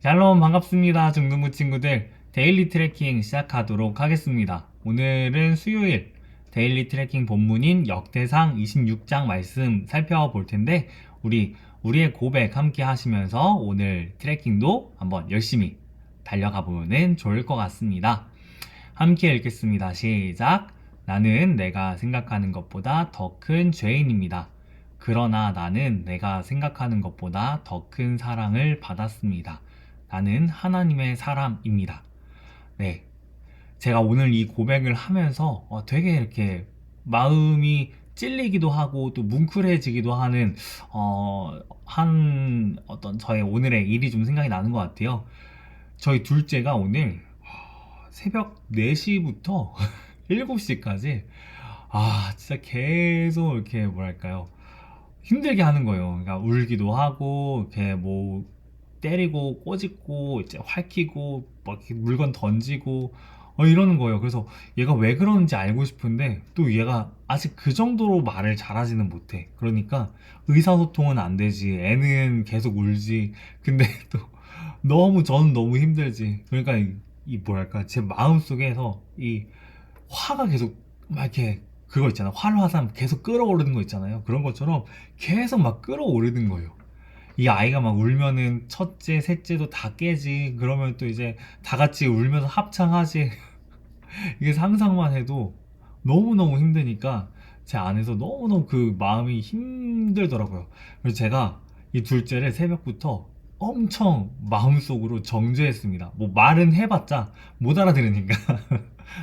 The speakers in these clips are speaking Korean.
샬롬 반갑습니다. 중등부 친구들 데일리 트래킹 시작하도록 하겠습니다. 오늘은 수요일 데일리 트래킹 본문인 역대상 26장 말씀 살펴볼 텐데 우리의 고백 함께 하시면서 오늘 트래킹도 한번 열심히 달려가 보면 좋을 것 같습니다. 함께 읽겠습니다. 시작. 나는 내가 생각하는 것보다 더 큰 죄인입니다. 그러나 나는 내가 생각하는 것보다 더 큰 사랑을 받았습니다. 나는 하나님의 사람입니다. 네. 제가 오늘 이 고백을 하면서 되게 이렇게 마음이 찔리기도 하고 또 뭉클해지기도 하는 한 어떤 저의 오늘의 일이 좀 생각이 나는 것 같아요. 저희 둘째가 오늘 새벽 4시부터 7시까지 진짜 계속 이렇게 뭐랄까요? 힘들게 하는 거예요. 그러니까 울기도 하고 이렇게 뭐 때리고 꼬집고 이제 활키고 막 이렇게 물건 던지고 이러는 거예요. 그래서 얘가 왜 그러는지 알고 싶은데 또 얘가 아직 그 정도로 말을 잘하지는 못해. 그러니까 의사소통은 안 되지. 애는 계속 울지. 근데 또 저는 너무 힘들지. 그러니까 이 뭐랄까 제 마음속에서 이 화가 계속 막 이렇게 그거 있잖아. 활화산 계속 끌어오르는 거 있잖아요. 그런 것처럼 계속 막 끌어오르는 거예요. 이 아이가 막 울면은 첫째, 셋째도 다 깨지. 그러면 또 이제 다 같이 울면서 합창하지. 이게 상상만 해도 너무너무 힘드니까 제 안에서 너무너무 그 마음이 힘들더라고요. 그래서 제가 이 둘째를 새벽부터 엄청 마음속으로 정죄했습니다. 뭐 말은 해봤자 못 알아들으니까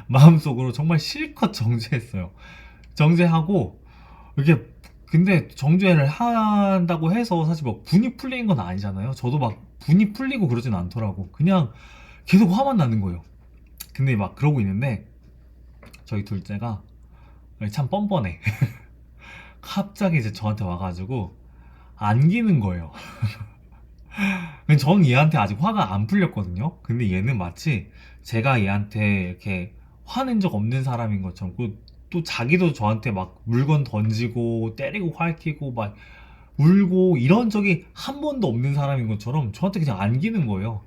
마음속으로 정말 실컷 정죄했어요. 정죄하고 이게 근데 정죄를 한다고 해서 사실 막 분이 풀리는 건 아니잖아요. 저도 막 분이 풀리고 그러진 않더라고. 그냥 계속 화만 나는 거예요. 근데 막 그러고 있는데 저희 둘째가 참 뻔뻔해. 갑자기 이제 저한테 와가지고 안기는 거예요. 근데 전 얘한테 아직 화가 안 풀렸거든요. 근데 얘는 마치 제가 얘한테 이렇게 화낸 적 없는 사람인 것처럼 또 자기도 저한테 막 물건 던지고 때리고 활키고 막 울고 이런 적이 한 번도 없는 사람인 것처럼 저한테 그냥 안기는 거예요.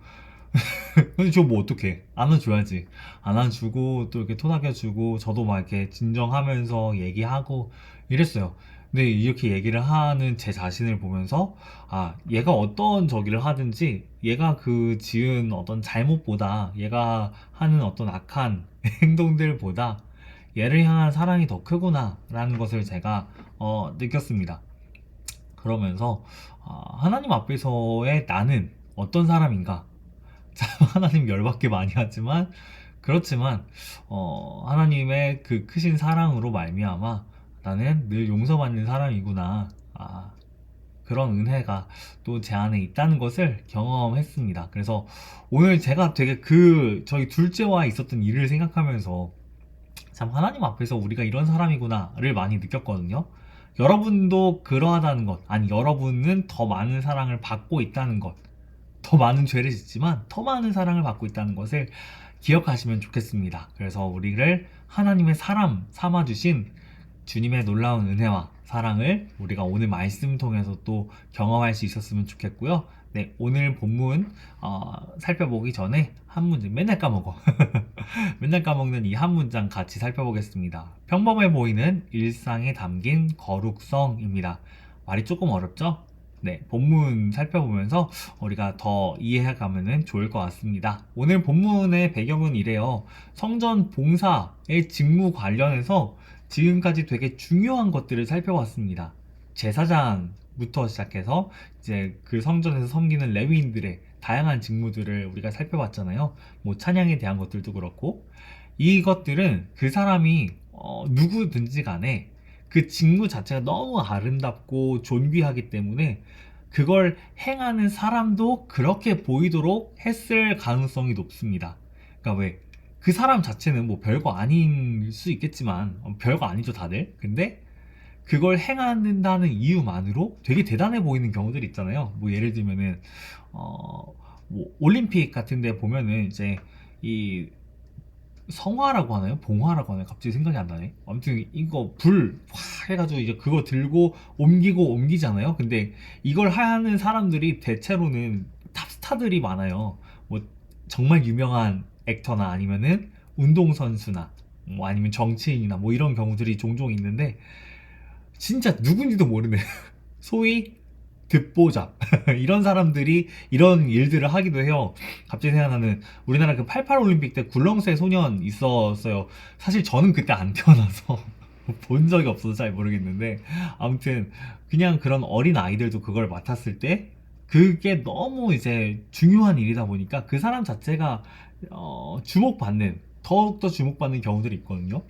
근데 저 뭐 어떡해. 안아줘야지. 안아주고 또 이렇게 토닥여주고 저도 막 이렇게 진정하면서 얘기하고 이랬어요. 근데 이렇게 얘기를 하는 제 자신을 보면서 얘가 어떤 저기를 하든지 얘가 그 지은 어떤 잘못보다 얘가 하는 어떤 악한 행동들보다 얘를 향한 사랑이 더 크구나 라는 것을 제가 느꼈습니다. 그러면서 하나님 앞에서의 나는 어떤 사람인가. 참 하나님 열받게 많이 하지만 그렇지만 하나님의 그 크신 사랑으로 말미암아 나는 늘 용서받는 사람이구나. 그런 은혜가 또 제 안에 있다는 것을 경험했습니다. 그래서 오늘 제가 되게 저희 둘째와 있었던 일을 생각하면서 참 하나님 앞에서 우리가 이런 사람이구나를 많이 느꼈거든요. 여러분도 그러하다는 것, 아니 여러분은 더 많은 사랑을 받고 있다는 것, 더 많은 죄를 짓지만 더 많은 사랑을 받고 있다는 것을 기억하시면 좋겠습니다. 그래서 우리를 하나님의 사람 삼아주신 주님의 놀라운 은혜와 사랑을 우리가 오늘 말씀 통해서 또 경험할 수 있었으면 좋겠고요. 네, 오늘 본문 살펴보기 전에 한 문장 맨날 까먹어. 맨날 까먹는 이 한 문장 같이 살펴보겠습니다. 평범해 보이는 일상에 담긴 거룩성입니다. 말이 조금 어렵죠? 네, 본문 살펴보면서 우리가 더 이해해가면 좋을 것 같습니다. 오늘 본문의 배경은 이래요. 성전 봉사의 직무 관련해서 지금까지 되게 중요한 것들을 살펴봤습니다. 제사장부터 시작해서 이제 그 성전에서 섬기는 레위인들의 다양한 직무들을 우리가 살펴봤잖아요. 뭐 찬양에 대한 것들도 그렇고 이것들은 그 사람이 누구든지 간에 그 직무 자체가 너무 아름답고 존귀하기 때문에 그걸 행하는 사람도 그렇게 보이도록 했을 가능성이 높습니다. 그러니까 왜? 그 사람 자체는 뭐 별거 아닐 수 있겠지만 별거 아니죠 다들. 근데 그걸 행한다는 이유만으로 되게 대단해 보이는 경우들이 있잖아요. 뭐 예를 들면은 뭐 올림픽 같은 데 보면은 이제 이 성화라고 하나요? 봉화라고 하나요? 갑자기 생각이 안 나네. 아무튼 이거 불 해가지고 이제 그거 들고 옮기고 옮기잖아요. 근데 이걸 하는 사람들이 대체로는 스타들이 많아요. 뭐 정말 유명한 액터나 아니면은 운동선수나 뭐 아니면 정치인이나 뭐 이런 경우들이 종종 있는데 진짜 누군지도 모르는 소위 듣보잡 이런 사람들이 이런 일들을 하기도 해요. 갑자기 생각나는 우리나라 그 88 올림픽 때 굴렁쇠 소년 있었어요. 사실 저는 그때 안 태어나서 본 적이 없어서 잘 모르겠는데 아무튼 그냥 그런 어린 아이들도 그걸 맡았을 때 그게 너무 이제 중요한 일이다 보니까 그 사람 자체가 주목받는 더욱더 주목받는 경우들이 있거든요.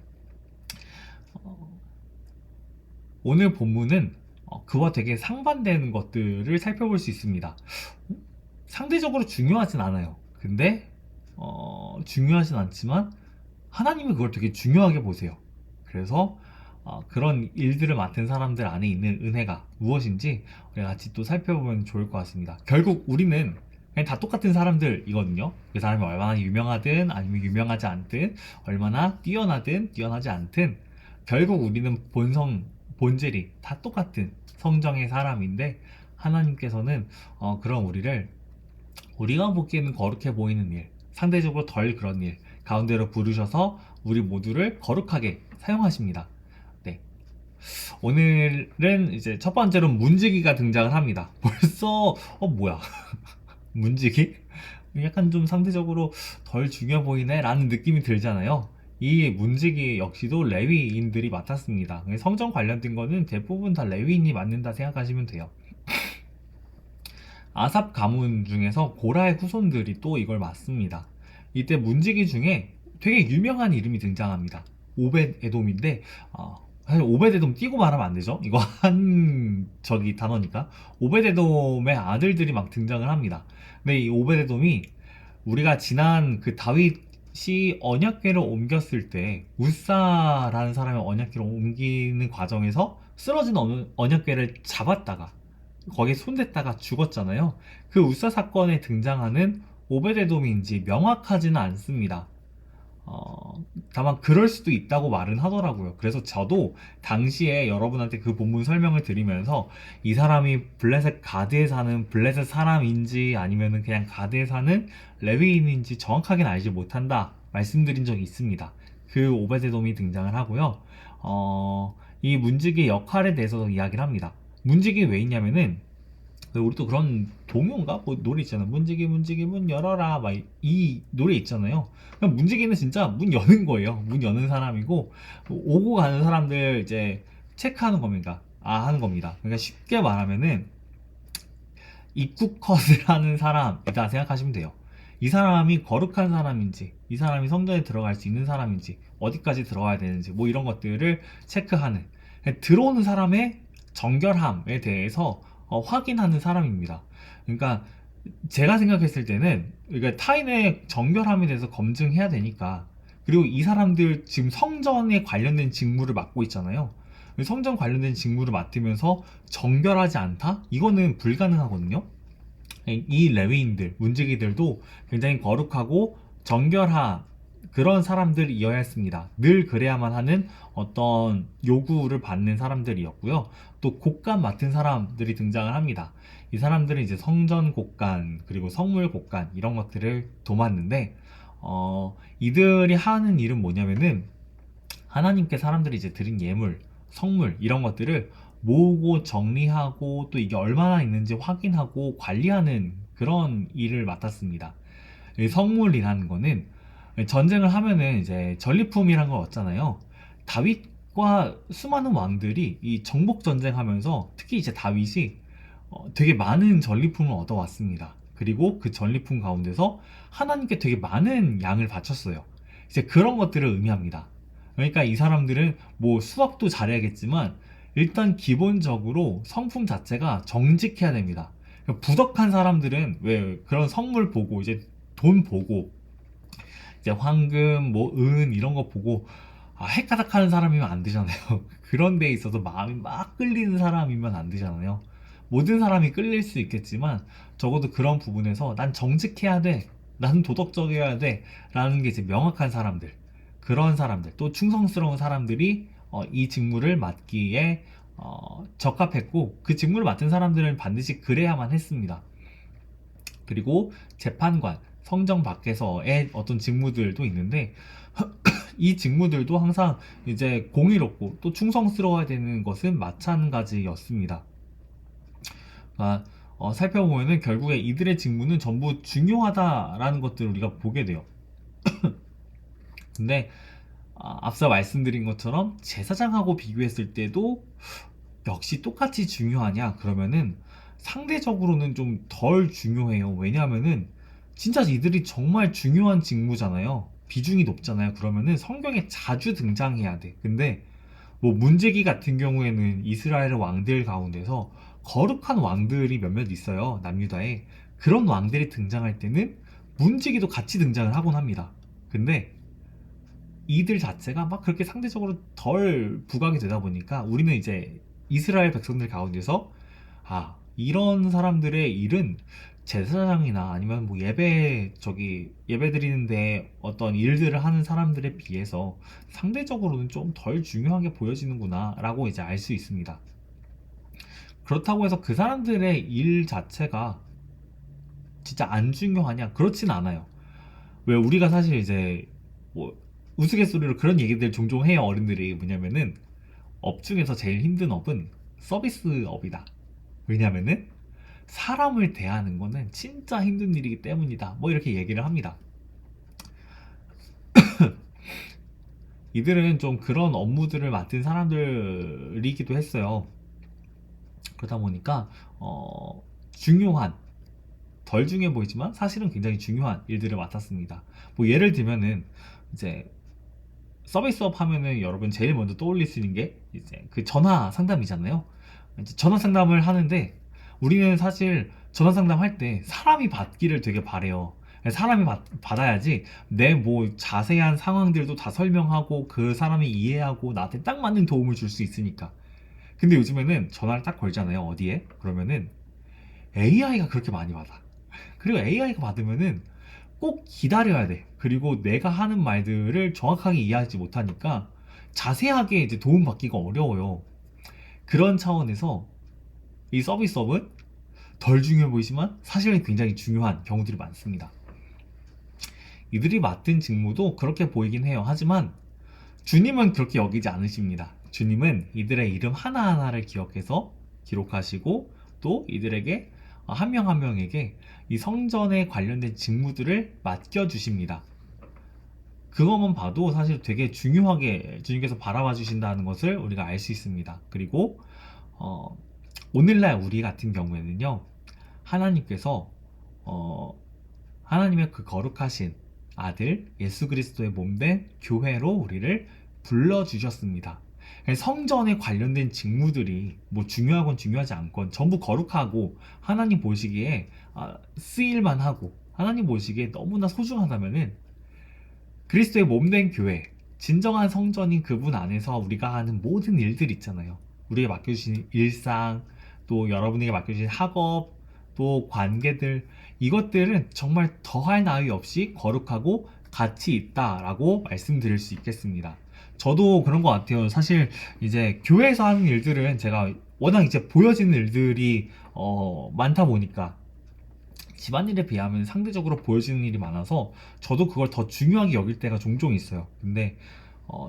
오늘 본문은 그와 되게 상반되는 것들을 살펴볼 수 있습니다. 상대적으로 중요하진 않아요. 근데 중요하진 않지만 하나님은 그걸 되게 중요하게 보세요. 그래서 그런 일들을 맡은 사람들 안에 있는 은혜가 무엇인지 우리 같이 또 살펴보면 좋을 것 같습니다. 결국 우리는 그냥 다 똑같은 사람들이거든요. 그 사람이 얼마나 유명하든 아니면 유명하지 않든 얼마나 뛰어나든 뛰어나지 않든 결국 우리는 본질이 다 똑같은 성정의 사람인데 하나님께서는 그런 우리가 보기에는 거룩해 보이는 일, 상대적으로 덜 그런 일 가운데로 부르셔서 우리 모두를 거룩하게 사용하십니다. 네. 오늘은 이제 첫 번째로 문지기가 등장을 합니다. 벌써 뭐야? 문지기? 약간 좀 상대적으로 덜 중요해 보이네 라는 느낌이 들잖아요. 이 문지기 역시도 레위인들이 맡았습니다. 성전 관련된 거는 대부분 다 레위인이 맡는다 생각하시면 돼요. 아삽 가문 중에서 고라의 후손들이 또 이걸 맡습니다. 이때 문지기 중에 되게 유명한 이름이 등장합니다. 오벳 에돔인데 사실 오벳 에돔 띄고 말하면 안 되죠. 이거 한 저기 단어니까. 오벳 에돔의 아들들이 막 등장을 합니다. 근데 이 오벳 에돔이 우리가 지난 그 다윗이 언약궤를 옮겼을 때 우사라는 사람이 언약궤를 옮기는 과정에서 쓰러진 언약궤를 잡았다가 거기에 손댔다가 죽었잖아요. 그 우사 사건에 등장하는 오베데돔인지 명확하지는 않습니다. 다만 그럴 수도 있다고 말은 하더라고요. 그래서 저도 당시에 여러분한테 그 본문 설명을 드리면서 이 사람이 블레셋 가드에 사는 블레셋 사람인지 아니면은 그냥 가드에 사는 레위인인지 정확하게는 알지 못한다 말씀드린 적이 있습니다. 그 오베데돔이 등장을 하고요. 이 문지기의 역할에 대해서도 이야기를 합니다. 문지기 왜 있냐면은 우리 또 그런 동요인가? 뭐 노래 있잖아. 문지기 문지기 문 열어라. 막 이 노래 있잖아요. 그냥 문지기는 진짜 문 여는 거예요. 문 여는 사람이고 오고 가는 사람들 이제 체크하는 겁니다. 하는 겁니다. 그러니까 쉽게 말하면은 입국 컷을 하는 사람이다 생각하시면 돼요. 이 사람이 거룩한 사람인지, 이 사람이 성전에 들어갈 수 있는 사람인지, 어디까지 들어가야 되는지, 뭐 이런 것들을 체크하는 들어오는 사람의 정결함에 대해서 확인하는 사람입니다. 그러니까 제가 생각했을 때는 그러니까 타인의 정결함에 대해서 검증해야 되니까 그리고 이 사람들 지금 성전에 관련된 직무를 맡고 있잖아요. 성전 관련된 직무를 맡으면서 정결하지 않다? 이거는 불가능하거든요. 이 레위인들, 문지기들도 굉장히 거룩하고 정결한 그런 사람들이어야 했습니다. 늘 그래야만 하는 어떤 요구를 받는 사람들이었고요. 또 곡간 맡은 사람들이 등장을 합니다. 이 사람들은 이제 성전 곡간, 그리고 성물 곡간 이런 것들을 도맡는데 이들이 하는 일은 뭐냐면은 하나님께 사람들이 이제 드린 예물, 성물 이런 것들을 모으고 정리하고 또 이게 얼마나 있는지 확인하고 관리하는 그런 일을 맡았습니다. 이 성물이라는 거는 전쟁을 하면은 이제 전리품이란 걸 얻잖아요. 다윗과 수많은 왕들이 이 정복 전쟁하면서 특히 이제 다윗이 되게 많은 전리품을 얻어왔습니다. 그리고 그 전리품 가운데서 하나님께 되게 많은 양을 바쳤어요. 이제 그런 것들을 의미합니다. 그러니까 이 사람들은 뭐 수학도 잘해야겠지만 일단 기본적으로 성품 자체가 정직해야 됩니다. 부덕한 사람들은 왜 그런 성물 보고 이제 돈 보고 이제 황금 뭐 은 이런 거 보고 헷가닥하는 사람이면 안 되잖아요. 그런 데 있어서 마음이 막 끌리는 사람이면 안 되잖아요. 모든 사람이 끌릴 수 있겠지만 적어도 그런 부분에서 난 정직해야 돼, 난 도덕적이어야 돼 라는 게 이제 명확한 사람들, 그런 사람들 또 충성스러운 사람들이 이 직무를 맡기에 적합했고 그 직무를 맡은 사람들은 반드시 그래야만 했습니다. 그리고 재판관, 성정 밖에서의 어떤 직무들도 있는데 이 직무들도 항상 이제 공의롭고 또 충성스러워야 되는 것은 마찬가지였습니다. 그러니까 살펴보면은 결국에 이들의 직무는 전부 중요하다라는 것들을 우리가 보게 돼요. 근데 앞서 말씀드린 것처럼 제사장하고 비교했을 때도 역시 똑같이 중요하냐? 그러면은 상대적으로는 좀 덜 중요해요. 왜냐하면은 진짜 이들이 정말 중요한 직무잖아요. 비중이 높잖아요. 그러면은 성경에 자주 등장해야 돼. 근데 뭐 문제기 같은 경우에는 이스라엘 왕들 가운데서 거룩한 왕들이 몇몇 있어요. 남유다에. 그런 왕들이 등장할 때는 문제기도 같이 등장을 하곤 합니다. 근데 이들 자체가 막 그렇게 상대적으로 덜 부각이 되다 보니까 우리는 이제 이스라엘 백성들 가운데서 이런 사람들의 일은 제사장이나 아니면 뭐 예배 드리는데 어떤 일들을 하는 사람들에 비해서 상대적으로는 좀 덜 중요하게 보여지는구나 라고 이제 알 수 있습니다. 그렇다고 해서 그 사람들의 일 자체가 진짜 안 중요하냐? 그렇진 않아요. 왜 우리가 사실 이제 뭐 우스갯소리로 그런 얘기들 종종 해요. 어른들이 뭐냐면은 업 중에서 제일 힘든 업은 서비스업이다. 왜냐면은 사람을 대하는 거는 진짜 힘든 일이기 때문이다. 뭐 이렇게 얘기를 합니다. 이들은 좀 그런 업무들을 맡은 사람들이기도 했어요. 그러다 보니까 중요한 덜 중요해 보이지만 사실은 굉장히 중요한 일들을 맡았습니다. 뭐 예를 들면은 이제 서비스업 하면은 여러분 제일 먼저 떠올릴 수 있는 게 이제 그 전화 상담이잖아요. 이제 전화 상담을 하는데 우리는 사실 전화 상담할 때 사람이 받기를 되게 바래요. 사람이 받아야지 내 뭐 자세한 상황들도 다 설명하고 그 사람이 이해하고 나한테 딱 맞는 도움을 줄 수 있으니까. 근데 요즘에는 전화를 딱 걸잖아요. 어디에? 그러면은 AI가 그렇게 많이 받아. 그리고 AI가 받으면은 꼭 기다려야 돼. 그리고 내가 하는 말들을 정확하게 이해하지 못하니까 자세하게 이제 도움받기가 어려워요. 그런 차원에서 이 서비스업은 덜 중요해 보이지만 사실은 굉장히 중요한 경우들이 많습니다. 이들이 맡은 직무도 그렇게 보이긴 해요. 하지만 주님은 그렇게 여기지 않으십니다. 주님은 이들의 이름 하나하나를 기억해서 기록하시고 또 이들에게 한 명 한 명에게 이 성전에 관련된 직무들을 맡겨주십니다. 그것만 봐도 사실 되게 중요하게 주님께서 바라봐 주신다는 것을 우리가 알 수 있습니다. 그리고 어, 오늘날 우리 같은 경우에는요, 하나님께서 어, 하나님의 그 거룩하신 아들 예수 그리스도의 몸된 교회로 우리를 불러주셨습니다. 성전에 관련된 직무들이 뭐 중요하건 중요하지 않건 전부 거룩하고 하나님 보시기에 쓰일만 하고 하나님 보시기에 너무나 소중하다면은 그리스도의 몸된 교회, 진정한 성전인 그분 안에서 우리가 하는 모든 일들 있잖아요. 우리에게 맡겨주신 일상, 또 여러분에게 맡겨주신 학업, 또 관계들, 이것들은 정말 더할 나위 없이 거룩하고 가치 있다라고 말씀드릴 수 있겠습니다. 저도 그런 것 같아요. 사실 이제 교회에서 하는 일들은 제가 워낙 이제 보여지는 일들이 많다 보니까 집안일에 비하면 상대적으로 보여지는 일이 많아서 저도 그걸 더 중요하게 여길 때가 종종 있어요. 근데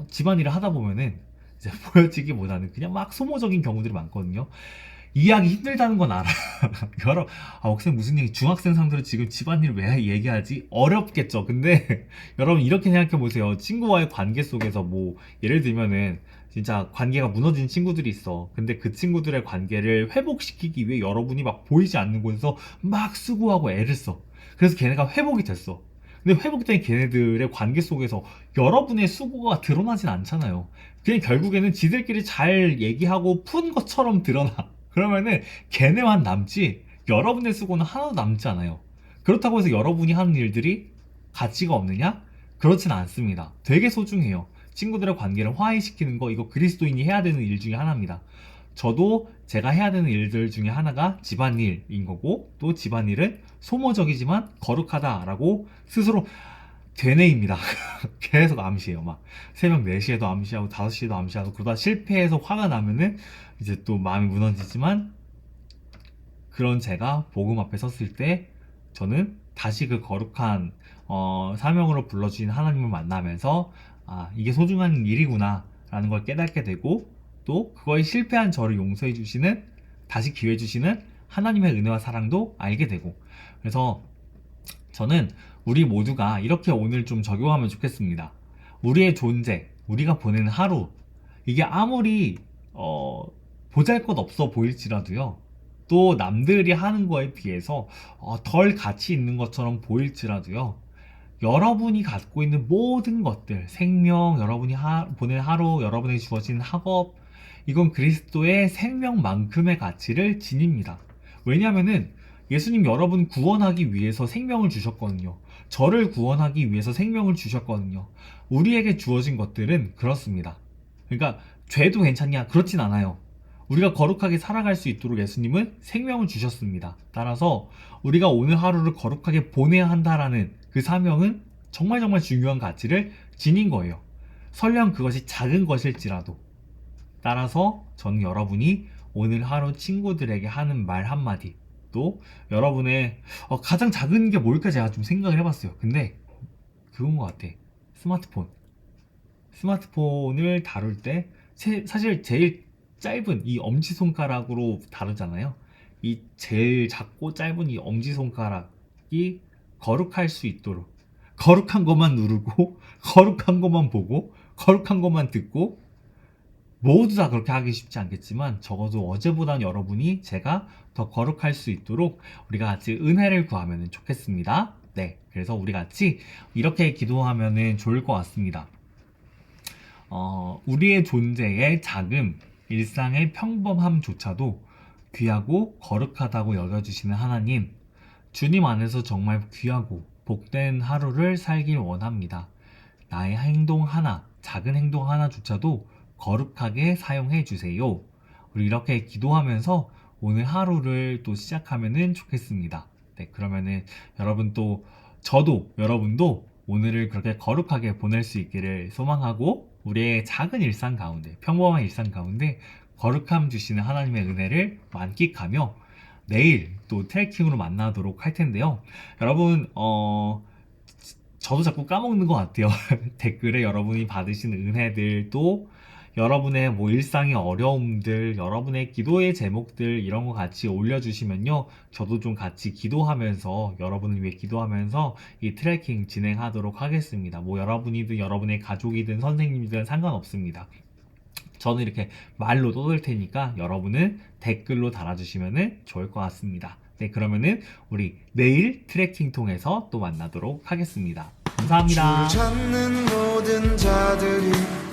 집안일을 하다 보면은 이제 보여지기보다는 그냥 막 소모적인 경우들이 많거든요. 이해하기 힘들다는 건 알아. 여러 혹시 무슨 얘기 중학생 상대로 지금 집안일 왜 얘기하지? 어렵겠죠. 근데 여러분 이렇게 생각해 보세요. 친구와의 관계 속에서 뭐 예를 들면은 진짜 관계가 무너진 친구들이 있어. 근데 그 친구들의 관계를 회복시키기 위해 여러분이 막 보이지 않는 곳에서 막 수고하고 애를 써. 그래서 걔네가 회복이 됐어. 근데 회복된 걔네들의 관계 속에서 여러분의 수고가 드러나진 않잖아요. 그냥 결국에는 지들끼리 잘 얘기하고 푼 것처럼 드러나. 그러면은 걔네만 남지 여러분의 수고는 하나도 남지 않아요. 그렇다고 해서 여러분이 하는 일들이 가치가 없느냐? 그렇진 않습니다. 되게 소중해요. 친구들의 관계를 화해시키는 거 이거 그리스도인이 해야 되는 일 중에 하나입니다. 저도 제가 해야 되는 일들 중에 하나가 집안일인 거고 또 집안일은 소모적이지만 거룩하다라고 스스로 되뇌입니다. 계속 암시해요. 막 새벽 4시에도 암시하고 5시에도 암시하고 그러다 실패해서 화가 나면은 이제 또 마음이 무너지지만 그런 제가 복음 앞에 섰을 때 저는 다시 그 거룩한 사명으로 불러주신 하나님을 만나면서 이게 소중한 일이구나 라는 걸 깨닫게 되고, 또 그거에 실패한 저를 용서해 주시는, 다시 기회 주시는 하나님의 은혜와 사랑도 알게 되고, 그래서 저는 우리 모두가 이렇게 오늘 좀 적용하면 좋겠습니다. 우리의 존재, 우리가 보내는 하루, 이게 아무리 보잘것없어 보일지라도요, 또 남들이 하는 거에 비해서 덜 가치 있는 것처럼 보일지라도요, 여러분이 갖고 있는 모든 것들, 생명, 여러분이 보낸 하루, 여러분에게 주어진 학업, 이건 그리스도의 생명만큼의 가치를 지닙니다. 왜냐하면은 예수님 여러분 구원하기 위해서 생명을 주셨거든요. 저를 구원하기 위해서 생명을 주셨거든요. 우리에게 주어진 것들은 그렇습니다. 그러니까 죄도 괜찮냐? 그렇진 않아요. 우리가 거룩하게 살아갈 수 있도록 예수님은 생명을 주셨습니다. 따라서 우리가 오늘 하루를 거룩하게 보내야 한다라는 그 사명은 정말 정말 중요한 가치를 지닌 거예요. 설령 그것이 작은 것일지라도. 따라서 저는 여러분이 오늘 하루 친구들에게 하는 말 한마디, 또 여러분의 가장 작은 게 뭘까 제가 좀 생각을 해봤어요. 근데 그건 것 같아. 스마트폰을 다룰 때 사실 제일 짧은 이 엄지손가락으로 다루잖아요. 이 제일 작고 짧은 이 엄지손가락이 거룩할 수 있도록, 거룩한 것만 누르고 거룩한 것만 보고 거룩한 것만 듣고, 모두 다 그렇게 하기 쉽지 않겠지만 적어도 어제보단 여러분이 제가 더 거룩할 수 있도록 우리가 같이 은혜를 구하면 좋겠습니다. 네, 그래서 우리 같이 이렇게 기도하면 좋을 것 같습니다. 우리의 존재의 작음, 일상의 평범함조차도 귀하고 거룩하다고 여겨주시는 하나님, 주님 안에서 정말 귀하고 복된 하루를 살길 원합니다. 나의 행동 하나, 작은 행동 하나조차도 거룩하게 사용해 주세요. 우리 이렇게 기도하면서 오늘 하루를 또 시작하면 좋겠습니다. 네, 그러면은 여러분 또 저도 여러분도 오늘을 그렇게 거룩하게 보낼 수 있기를 소망하고, 우리의 작은 일상 가운데, 평범한 일상 가운데 거룩함 주시는 하나님의 은혜를 만끽하며 내일 또 트레킹으로 만나도록 할 텐데요. 여러분 저도 자꾸 까먹는 것 같아요. 댓글에 여러분이 받으신 은혜들도, 여러분의 뭐 일상의 어려움들, 여러분의 기도의 제목들 이런 거 같이 올려주시면요, 저도 좀 같이 기도하면서, 여러분을 위해 기도하면서 이 트래킹 진행하도록 하겠습니다. 뭐 여러분이든 여러분의 가족이든 선생님이든 상관없습니다. 저는 이렇게 말로 떠들 테니까 여러분은 댓글로 달아주시면 좋을 것 같습니다. 네, 그러면은 우리 내일 트래킹 통해서 또 만나도록 하겠습니다. 감사합니다. 주를 찾는 모든 자들이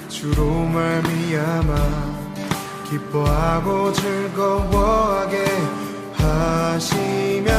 주로 말미암아 기뻐하고 즐거워하게 하시며